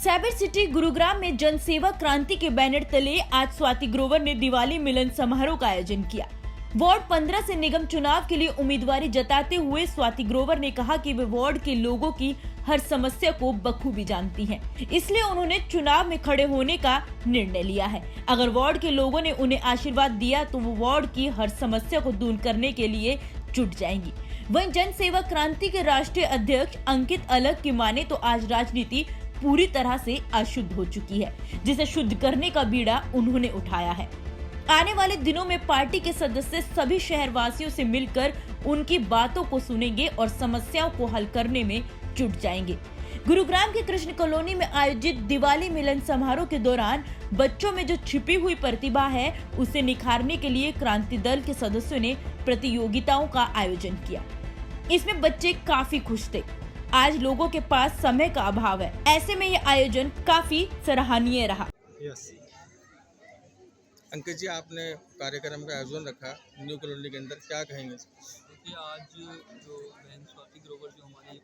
Cyber city Gurugram में जन सेवा क्रांति के बैनर तले आज स्वाति ग्रोवर ने दिवाली मिलन समारोह का आयोजन किया। वार्ड 15 से निगम चुनाव के लिए उम्मीदवारी जताते हुए स्वाति ग्रोवर ने कहा कि वे वार्ड के लोगों की हर समस्या को बखूबी जानती हैं, इसलिए उन्होंने चुनाव में खड़े होने का निर्णय लिया है। अगर वार्ड के लोगों ने उन्हें आशीर्वाद दिया तो वो वार्ड की हर समस्या को दूर करने के लिए जुट जाएंगी। वहीं जन सेवा क्रांति के राष्ट्रीय अध्यक्ष अंकित अलग की माने तो आज राजनीति पूरी तरह से अशुद्ध हो चुकी है, जिसे शुद्ध करने का बीड़ा उन्होंने उठाया है। आने वाले दिनों में पार्टी के सदस्य सभी शहरवासियों से मिलकर उनकी बातों को सुनेंगे और समस्याओं को हल करने में जुट जाएंगे। गुरुग्राम के कृष्ण कॉलोनी में आयोजित दिवाली मिलन समारोह के दौरान बच्चों में जो छिपी हुई प्रतिभा है उसे निखारने के लिए क्रांति दल के सदस्यों ने प्रतियोगिताओं का आयोजन किया। इसमें बच्चे काफी खुश थे। आज लोगों के पास समय का अभाव है, ऐसे में यह आयोजन काफी सराहनीय रहा। अंकित जी, आपने कार्यक्रम का आयोजन रखा न्यू कॉलोनी के अंदर, क्या कहेंगे? देखिए, आज जो बहन स्वाति ग्रोवर जो हमारी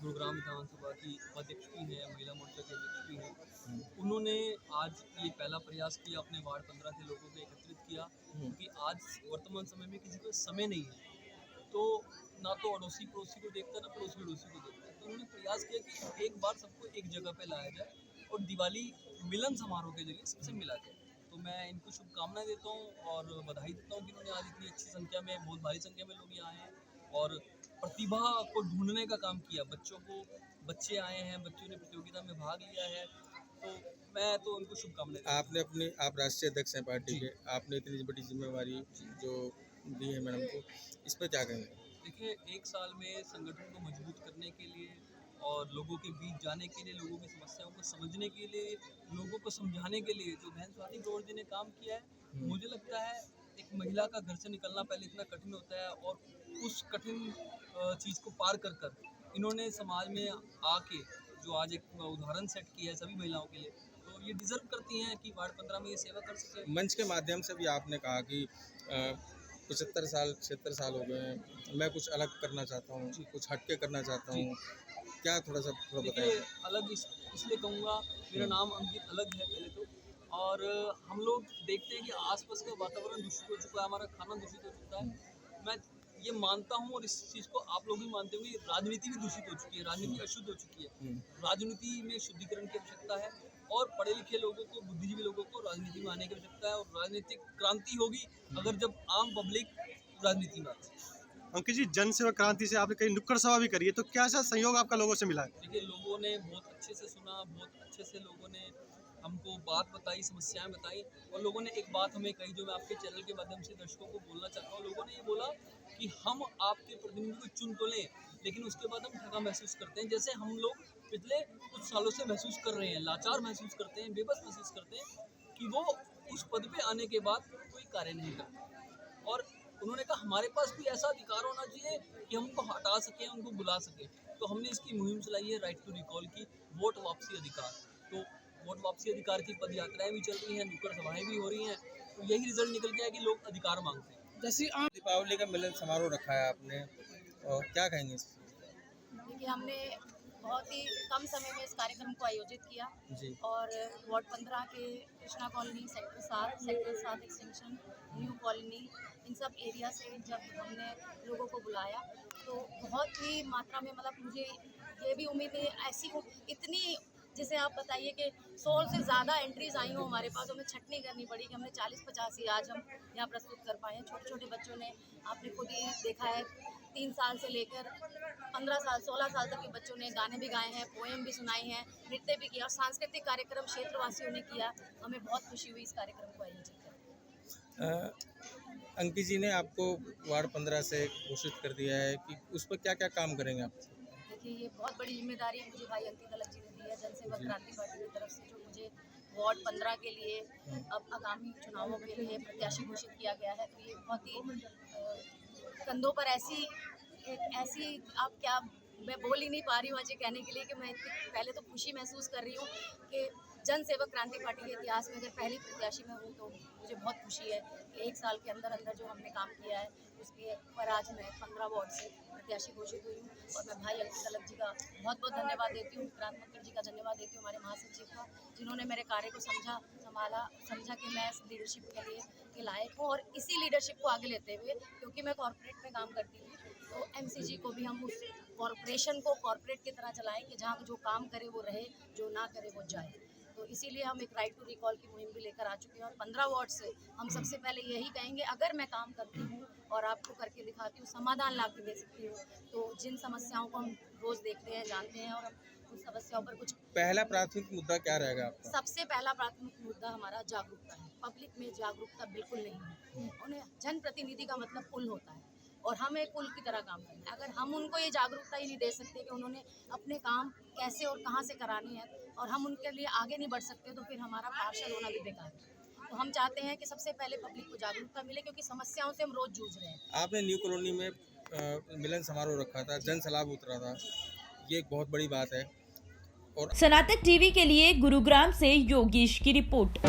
गुरुग्राम विधानसभा की अध्यक्ष भी है, महिला मोर्चा की अध्यक्ष भी है, उन्होंने आज ये पहला प्रयास किया, अपने वार्ड 15 के लोगों को एकत्रित किया, क्योंकि आज वर्तमान समय में किसी को समय नहीं है, तो ना तो अड़ोसी पड़ोसी को देखता है, ना पड़ोसी अड़ोसी को देखता है। तो उन्होंने प्रयास किया कि एक बार सबको एक जगह पे लाया जाए और दिवाली मिलन समारोह के जरिए सबसे मिला जाए। तो मैं इनको शुभकामनाएं देता हूँ और बधाई देता हूँ कि उन्होंने आज इतनी अच्छी संख्या में, बहुत भारी संख्या में लोग यहाँ हैं और प्रतिभा को ढूंढने का काम किया। बच्चे आए हैं, बच्चों ने प्रतियोगिता में भाग लिया है, तो मैं तो उनको शुभकामनाएं। आप राष्ट्रीय अध्यक्ष हैं पार्टी के, आपने इतनी बड़ी जिम्मेवारी जो दी है मैडम को, इस पर क्या कहेंगे? देखिए, एक साल में संगठन को मजबूत करने के लिए और लोगों के बीच जाने के लिए, लोगों की समस्याओं को समझने के लिए, लोगों को समझाने के लिए जो बहन स्वाति ग्रोवर जी ने काम किया है, मुझे लगता है एक महिला का घर से निकलना पहले इतना कठिन होता है और उस कठिन चीज़ को पार कर इन्होंने समाज में आके जो आज एक उदाहरण सेट किया है सभी महिलाओं के लिए, तो ये डिजर्व करती हैं कि वार्ड 15 में ये सेवा कर सके। मंच के माध्यम से भी आपने कहा कि 76 साल हो गए हैं, मैं कुछ अलग करना चाहता हूँ, कुछ हटके करना चाहता हूँ, क्या थोड़ा बताइए? अलग इसलिए कहूँगा, मेरा नाम अंकित अलग है पहले तो, और हम लोग देखते हैं कि आसपास का वातावरण दूषित हो चुका है, हमारा खाना दूषित हो चुका है। मैं ये मानता हूँ और इस चीज़ को आप लोग भी मानते होंगे, राजनीति भी दूषित हो चुकी है, राजनीति अशुद्ध हो चुकी है। राजनीति में शुद्धिकरण की आवश्यकता है और पढ़े लिखे लोगों को, बुद्धिजीवी लोगों को राजनीति में आने की आवश्यकता है और राजनीतिक क्रांति होगी अगर जब आम पब्लिक राजनीति में आती है। अंकित जी, जन सेवा क्रांति से आपने कई नुक्कड़ सभा भी करी है, तो क्या सा सहयोग आपका लोगों से मिला है? देखिए, लोगों ने बहुत अच्छे से सुना, बहुत अच्छे से लोगों ने हमको बात बताई, समस्याएं बताई और लोगों ने एक बात हमें कही जो मैं आपके चैनल के माध्यम से दर्शकों को बोलना चाहता हूँ। लोगों ने ये बोला कि हम आपके प्रतिनिधि को चुन तो लें, लेकिन उसके बाद हम ठगा महसूस करते हैं, जैसे हम लोग पिछले कुछ सालों से महसूस कर रहे हैं, लाचार महसूस करते हैं, बेबस महसूस करते हैं कि वो उस पद पे आने के बाद कोई कार्य नहीं करते। और उन्होंने कहा हमारे पास भी ऐसा अधिकार होना चाहिए कि हम उनको हटा सकें, उनको बुला सकें। तो हमने इसकी मुहिम चलाई है राइट टू रिकॉल की, वोट वापसी अधिकार। तो वोट वापसी अधिकार की पद यात्राएं भी चल रही हैं, नुक्कड़ सभाएं भी हो रही हैं, तो यही रिजल्ट निकल गया है कि लोग अधिकार मांगते हैं। जैसे दीपावली का मिलन समारोह रखा है आपने, और क्या कहेंगे? देखिए, हमने बहुत ही कम समय में इस कार्यक्रम को आयोजित किया जी। और वार्ड 15 के Krishna colony, sector 7 extension, new colony, इन सब एरिया से जब हमने लोगों को बुलाया तो बहुत ही मात्रा में, मतलब मुझे ये भी उम्मीद नहीं ऐसी इतनी, जैसे आप बताइए कि 100 से ज़्यादा एंट्रीज आई हो हमारे पास, हमें छटनी करनी पड़ी कि हमने 40-50 ही आज हम यहाँ प्रस्तुत कर पाए हैं। छोटे छोटे बच्चों ने, आपने खुद ही देखा है, 3 साल से लेकर 15 साल 16 साल तक के बच्चों ने गाने भी गाए हैं, पोएम भी सुनाई हैं, नृत्य भी किया और सांस्कृतिक कार्यक्रम क्षेत्रवासियों ने किया। हमें बहुत खुशी हुई इस कार्यक्रम को आयोजित कर। अंकित जी ने आपको वार्ड 15 से घोषित कर दिया है कि उस पर क्या क्या काम करेंगे आप? देखिए, ये बहुत बड़ी जिम्मेदारी मुझे भाई अंकित अलग जी ने दी है, जन सेवा क्रांति पार्टी की तरफ से, जो मुझे वार्ड 15 के लिए अब आगामी चुनावों के लिए प्रत्याशी घोषित किया गया है। तो ये बहुत ही कंधों पर ऐसी आप क्या, मैं बोल ही नहीं पा रही हूँ आज ये कहने के लिए कि मैं पहले तो खुशी महसूस कर रही हूँ कि जन सेवा क्रांति पार्टी के इतिहास में अगर पहली प्रत्याशी मैं हूँ तो मुझे बहुत खुशी है कि 1 साल के अंदर अंदर जो हमने काम किया है उसके पर आज मैं 15 वार्ड से प्रत्याशी घोषित हुई हूँ और मैं भाई अंकित तलक जी का बहुत बहुत धन्यवाद देती हूँ, विक्रांत मक्कर जी का धन्यवाद देती हूँ, हमारे महासचिव का, जिन्होंने मेरे कार्य को समझा कि मैं इस लीडरशिप के लिए के लायक हूँ और इसी लीडरशिप को आगे लेते हुए, क्योंकि मैं कॉर्पोरेट में काम करती हूँ, तो एमसीजी को भी हम उस कॉर्पोरेशन को कॉर्पोरेट की तरह चलाएं कि जहाँ जो काम करे वो रहे, जो ना करे वो जाए। तो इसीलिए हम एक राइट टू रिकॉल की मुहिम भी लेकर आ चुके हैं और 15 वार्ड से हम सबसे पहले यही कहेंगे, अगर मैं काम करती हूँ और आपको करके दिखाती हूँ, समाधान ला के दे सकती हूँ, तो जिन समस्याओं को हम रोज़ देखते हैं, जानते हैं और हम उन समस्याओं पर कुछ पहला प्राथमिक मुद्दा क्या रहेगा आपका? सबसे पहला प्राथमिक मुद्दा हमारा जागरूकता है। पब्लिक में जागरूकता बिल्कुल नहीं है। उन्हें जनप्रतिनिधि का मतलब पुल होता है और हम एक पुल की तरह काम करते हैं। अगर हम उनको ये जागरूकता ही नहीं दे सकते कि उन्होंने अपने काम कैसे और कहाँ से कराने हैं और हम उनके लिए आगे नहीं बढ़ सकते, तो फिर हमारा पार्षद होना भी बेकार है। तो हम चाहते हैं कि सबसे पहले पब्लिक को जागरूकता मिले, क्योंकि समस्याओं से हम रोज़ जूझ रहे हैं। आपने न्यू कॉलोनी में मिलन समारोह रखा था, जन सलाह उतरा था, ये एक बहुत बड़ी बात है। और सनातक टीवी के लिए गुरुग्राम से योगेश की रिपोर्ट।